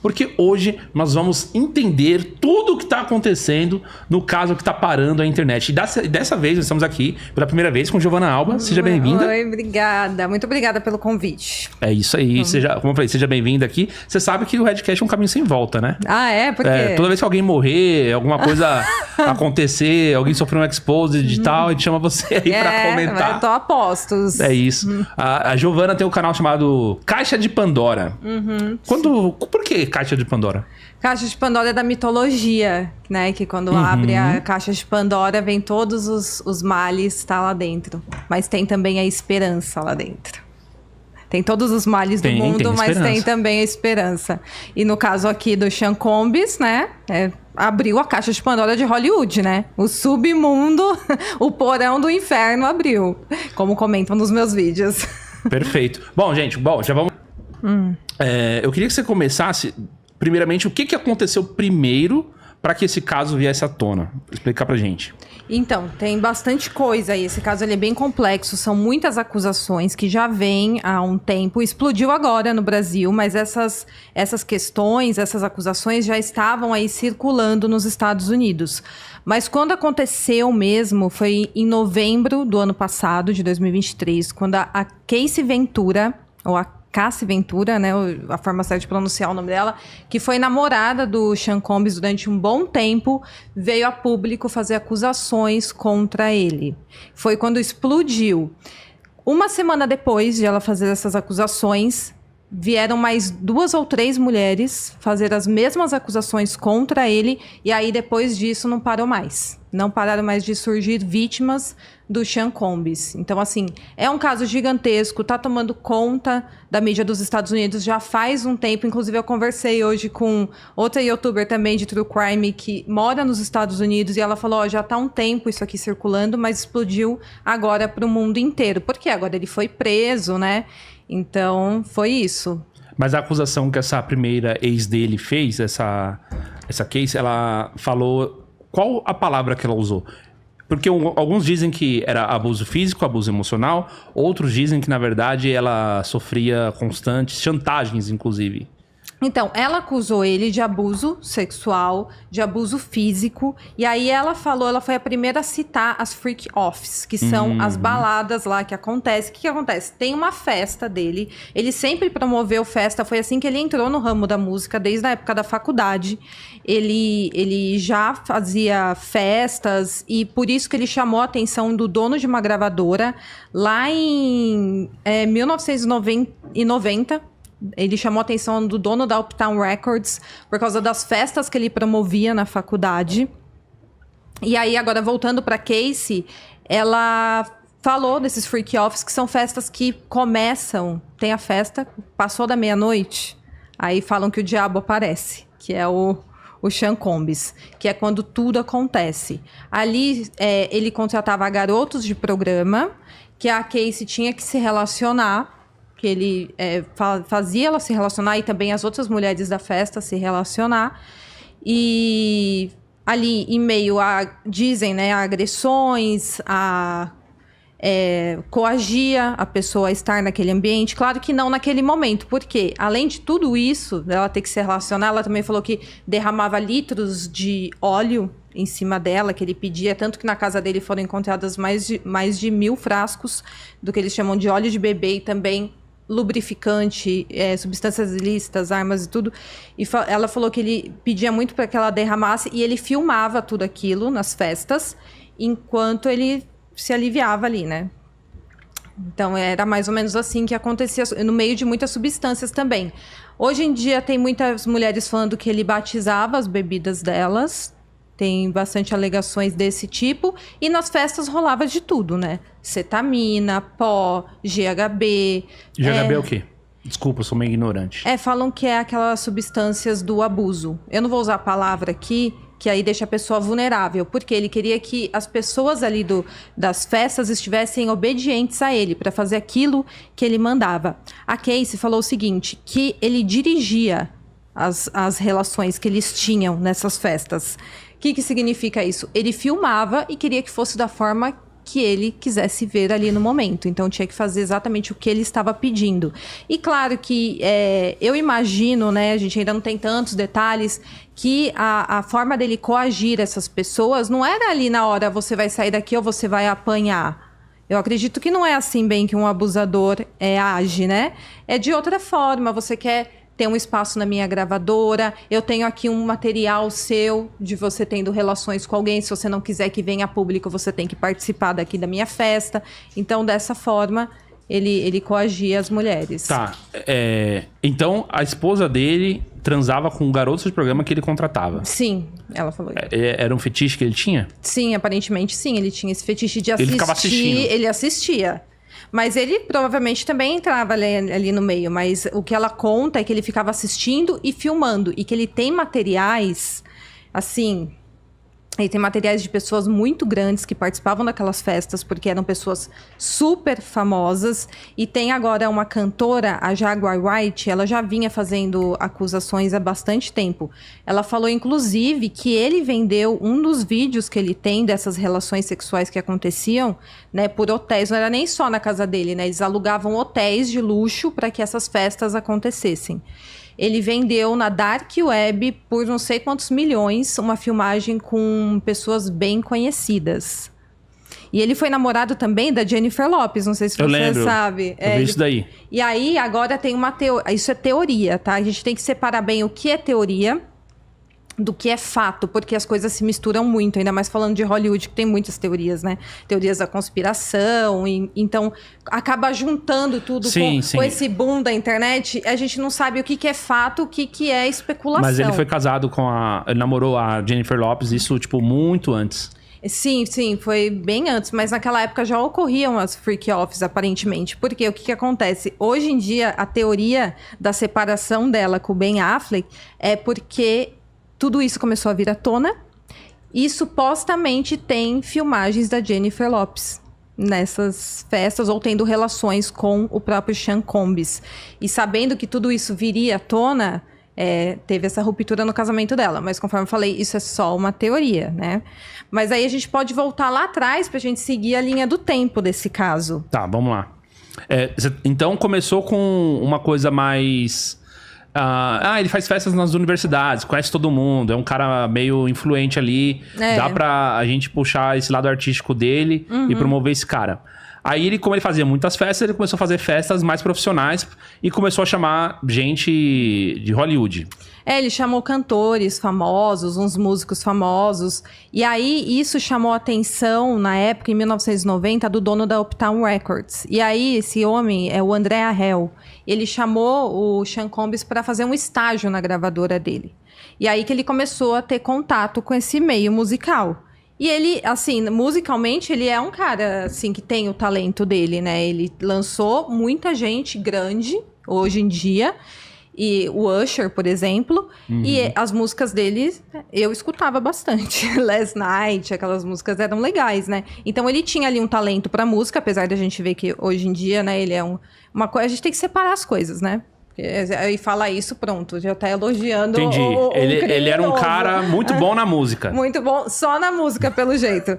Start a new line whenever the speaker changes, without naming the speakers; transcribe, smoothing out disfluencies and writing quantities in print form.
porque hoje nós vamos entender tudo o que está acontecendo no caso que está parando a internet. E dessa vez nós estamos aqui pela primeira vez com Giovana Alba. Seja bem-vinda.
Oi, obrigada. Muito obrigada pelo convite.
É isso aí. Como eu falei, seja bem-vinda aqui. Você sabe que o Redcast é um caminho sem volta, né?
Ah, é? Por quê?
Toda vez que alguém morrer, alguma coisa acontecer, alguém sofrer um expose digital, a gente chama você aí pra comentar.
Eu tô a postos.
É isso. A Giovana tem um canal chamado Caixa de Pandora. Por que Caixa de Pandora?
Caixa de Pandora é da mitologia, né? Que quando abre a Caixa de Pandora, vem todos os males, tá lá dentro. Mas tem também a esperança lá dentro. Tem todos os males do mundo, mas tem também a esperança. E no caso aqui do Sean Combs, né? Abriu a Caixa de Pandora de Hollywood, né? O submundo, o porão do inferno abriu. Como comentam nos meus vídeos. Perfeito.
Bom, gente, já vamos... eu queria que você começasse... Primeiramente, o que aconteceu primeiro para que esse caso viesse à tona? Explicar pra gente.
Então, tem bastante coisa aí. Esse caso ele é bem complexo. São muitas acusações que já vêm há um tempo. Explodiu agora no Brasil, mas essas questões, essas acusações já estavam aí circulando nos Estados Unidos. Mas quando aconteceu mesmo, foi em novembro do ano passado, de 2023, quando a Casey Ventura, ou a Cassie Ventura, né, a forma certa de pronunciar o nome dela, que foi namorada do Sean Combs durante um bom tempo, veio a público fazer acusações contra ele. Foi quando explodiu. Uma semana depois de ela fazer essas acusações, vieram mais 2 ou 3 mulheres fazer as mesmas acusações contra ele, e aí depois disso não parou mais. Não pararam mais de surgir vítimas do Sean Combs. Então, assim, é um caso gigantesco, tá tomando conta da mídia dos Estados Unidos já faz um tempo. Inclusive, eu conversei hoje com outra youtuber também de True Crime que mora nos Estados Unidos e ela falou, já tá há um tempo isso aqui circulando, mas explodiu agora pro mundo inteiro. Porque agora ele foi preso, né? Então, foi isso.
Mas a acusação que essa primeira ex dele fez, essa case, ela falou... Qual a palavra que ela usou? Porque alguns dizem que era abuso físico, abuso emocional. Outros dizem que, na verdade, ela sofria constantes chantagens, inclusive.
Então, ela acusou ele de abuso sexual, de abuso físico. E aí ela foi a primeira a citar as freak offs, que são as baladas lá que acontecem. O que acontece? Tem uma festa dele. Ele sempre promoveu festa. Foi assim que ele entrou no ramo da música, desde a época da faculdade. Ele já fazia festas e por isso que ele chamou a atenção do dono de uma gravadora. Lá em 1990... Ele chamou a atenção do dono da Uptown Records por causa das festas que ele promovia na faculdade. E aí, agora, voltando para Casey, ela falou desses freak-offs, que são festas que começam... Tem a festa, passou da meia-noite, aí falam que o diabo aparece, que é o Sean Combs, que é quando tudo acontece. Ali, ele contratava garotos de programa, que a Casey tinha que se relacionar, que ele fazia ela se relacionar e também as outras mulheres da festa se relacionar. E ali, em meio a, dizem, né, a agressões, coagia a pessoa a estar naquele ambiente. Claro que não naquele momento, porque além de tudo isso, ela ter que se relacionar, ela também falou que derramava litros de óleo em cima dela, que ele pedia, tanto que na casa dele foram encontradas mais de 1.000 frascos do que eles chamam de óleo de bebê e também lubrificante, substâncias ilícitas, armas e tudo. E ela falou que ele pedia muito para que ela derramasse e ele filmava tudo aquilo nas festas enquanto ele se aliviava ali, né? Então era mais ou menos assim que acontecia, no meio de muitas substâncias também. Hoje em dia tem muitas mulheres falando que ele batizava as bebidas delas. Tem bastante alegações desse tipo. E nas festas rolava de tudo, né? Cetamina, pó, GHB.
GHB é o quê? Desculpa, eu sou meio ignorante.
Falam que é aquelas substâncias do abuso. Eu não vou usar a palavra aqui, que aí deixa a pessoa vulnerável. Porque ele queria que as pessoas ali das festas estivessem obedientes a ele, para fazer aquilo que ele mandava. A Casey falou o seguinte, que ele dirigia as relações que eles tinham nessas festas. O que significa isso? Ele filmava e queria que fosse da forma que ele quisesse ver ali no momento. Então, tinha que fazer exatamente o que ele estava pedindo. E claro que eu imagino, né, a gente ainda não tem tantos detalhes, que a forma dele coagir essas pessoas não era ali na hora, você vai sair daqui ou você vai apanhar. Eu acredito que não é assim bem que um abusador age, né? É de outra forma, você quer ter um espaço na minha gravadora, eu tenho aqui um material seu de você tendo relações com alguém, se você não quiser que venha a público, você tem que participar daqui da minha festa. Então, dessa forma, ele coagia as mulheres.
Tá, então a esposa dele transava com garotos de programa que ele contratava.
Sim, ela falou isso.
Era um fetiche que ele tinha?
Sim, aparentemente sim, ele tinha esse fetiche de assistir.
Ele ficava assistindo.
Ele assistia. Mas ele provavelmente também entrava ali no meio. Mas o que ela conta é que ele ficava assistindo e filmando. E que ele tem materiais, assim... Ele tem materiais de pessoas muito grandes que participavam daquelas festas, porque eram pessoas super famosas. E tem agora uma cantora, a Jaguar Wright, ela já vinha fazendo acusações há bastante tempo. Ela falou, inclusive, que ele vendeu um dos vídeos que ele tem dessas relações sexuais que aconteciam, né, por hotéis. Não era nem só na casa dele, né? Eles alugavam hotéis de luxo para que essas festas acontecessem. Ele vendeu na Dark Web por não sei quantos milhões uma filmagem com pessoas bem conhecidas. E ele foi namorado também da Jennifer Lopez, não sei se você sabe.
Eu vi isso daí.
E aí, agora tem uma teoria. Isso é teoria, tá? A gente tem que separar bem o que é teoria do que é fato, porque as coisas se misturam muito, ainda mais falando de Hollywood, que tem muitas teorias, né? Teorias da conspiração, então acaba juntando tudo com esse boom da internet, a gente não sabe o que é fato, o que é especulação.
Mas ele foi casado ele namorou a Jennifer Lopez, isso, tipo, muito antes.
Sim, foi bem antes, mas naquela época já ocorriam as freak-offs, aparentemente. Porque o que acontece? Hoje em dia, a teoria da separação dela com o Ben Affleck é porque tudo isso começou a vir à tona e supostamente tem filmagens da Jennifer Lopez nessas festas ou tendo relações com o próprio Sean Combs. E sabendo que tudo isso viria à tona, teve essa ruptura no casamento dela. Mas conforme eu falei, isso é só uma teoria, né? Mas aí a gente pode voltar lá atrás pra gente seguir a linha do tempo desse caso.
Tá, vamos lá. Então começou com uma coisa mais... ele faz festas nas universidades, conhece todo mundo, é um cara meio influente ali. Dá pra a gente puxar esse lado artístico dele e promover esse cara. Aí, como ele fazia muitas festas, ele começou a fazer festas mais profissionais e começou a chamar gente de Hollywood.
Ele chamou cantores famosos, uns músicos famosos. E aí, isso chamou a atenção, na época, em 1990, do dono da Uptown Records. E aí, esse homem é o André Arrel. Ele chamou o Sean Combs para fazer um estágio na gravadora dele. E aí que ele começou a ter contato com esse meio musical. E ele, assim, musicalmente, ele é um cara, assim, que tem o talento dele, né? Ele lançou muita gente grande, hoje em dia. E o Usher, por exemplo. E as músicas dele, eu escutava bastante. Last Night, aquelas músicas eram legais, né? Então, ele tinha ali um talento pra música, apesar de a gente ver que hoje em dia, né? Ele é uma coisa... A gente tem que separar as coisas, né? E falar isso, pronto, já tá elogiando.
Entendi. Ele era um cara muito bom na música.
Muito bom, só na música, pelo jeito.